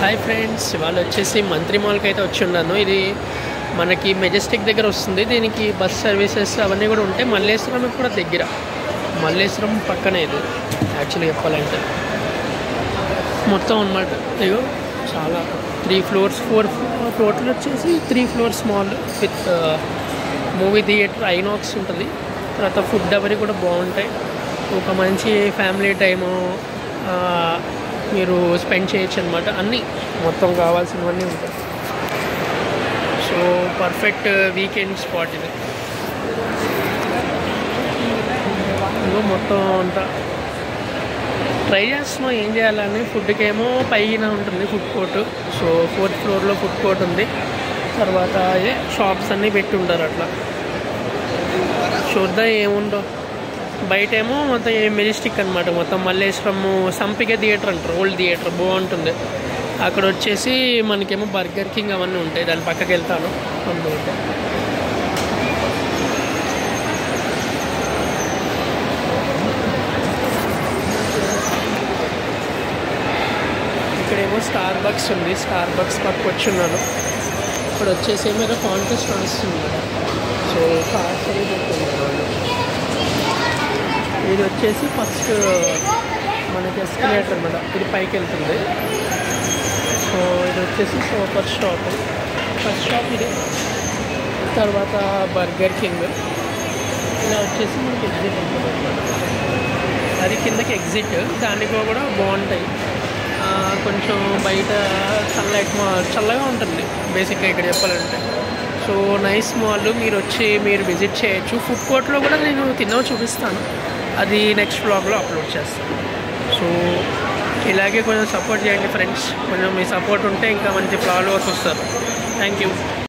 Hi friends, ఇవాళ వచ్చేసి మంత్రి మాల్కి అయితే వచ్చి ఉన్నాను. ఇది మనకి మెజెస్టిక్ దగ్గర వస్తుంది. దీనికి బస్ సర్వీసెస్ అవన్నీ కూడా ఉంటాయి. మల్లేశ్వరం కూడా దగ్గర, మల్లేశ్వరం పక్కనే ఇది యాక్చువల్లీ చెప్పాలంటే మొత్తం అనమాట. ఇగో చాలా 3 floors 4 టోటల్ వచ్చేసి 3 floors mall with movie theatre INOX ఉంటుంది. తర్వాత ఫుడ్ అవన్నీ కూడా బాగుంటాయి. ఒక మంచి ఫ్యామిలీ టైము మీరు స్పెండ్ చేయొచ్చు అనమాట. అన్నీ మొత్తం కావాల్సినవన్నీ ఉంటాయి. సో పర్ఫెక్ట్ వీకెండ్ స్పాట్ ఇది. ఇగో మొత్తం అంతా ట్రై చేస్తున్నాం ఏం చేయాలని. ఫుడ్కి ఏమో పైన ఉంటుంది ఫుడ్ కోర్టు. సో 4th floorలో ఫుడ్ కోర్ట్ ఉంది. తర్వాత అదే షాప్స్ అన్నీ పెట్టి ఉంటారు. అట్లా చూద్దాం ఏముండో. బయట ఏమో మొత్తం మెజెస్టిక్ అనమాట. మొత్తం మల్లేశ్వరము సంపిక థియేటర్ అంటారు, ఓల్డ్ థియేటర్ బాగుంటుంది. అక్కడ వచ్చేసి మనకేమో బర్గర్ కింగ్ అవన్నీ ఉంటాయి. దాని పక్కకి వెళ్తాను. అందులో ఇక్కడేమో స్టార్ బక్స్ ఉంది. స్టార్ బక్స్ పక్కకు వచ్చి ఉన్నాను. ఇప్పుడు వచ్చేసి ఏమైనా కాంటెస్ట్ నడుస్తుంది కదా. సో కార్స్ అవి పెట్టుకున్నాను. ఇది వచ్చేసి ఫస్ట్ మనకి ఎస్కలేటర్ అనమాట. ఇది పైకి వెళ్తుంది. సో ఇది వచ్చేసి సూపర్ షాప్. ఫస్ట్ షాప్ ఇది. తర్వాత బర్గర్ కింగ్. ఇలా వచ్చేసి మనకి ఎగ్జిట్ ఉంటుంది అనమాట. అది కిందకి ఎగ్జిట్. దానికి కూడా బాగుంటాయి. కొంచెం బయట చల్లగా ఉంటుంది బేసిక్గా ఇక్కడ చెప్పాలంటే. So nice mall. మీరు వచ్చి మీరు విజిట్ చేయొచ్చు. ఫుడ్ కోర్ట్లో కూడా నేను తిన్నవి చూపిస్తాను. అది నెక్స్ట్ వ్లాగ్లో అప్లోడ్ చేస్తాను. సో ఇలాగే కొంచెం సపోర్ట్ చేయండి ఫ్రెండ్స్. కొంచెం మీ సపోర్ట్ ఉంటే ఇంకా మంచి ఫాలోవర్స్ వస్తారు. Thank you.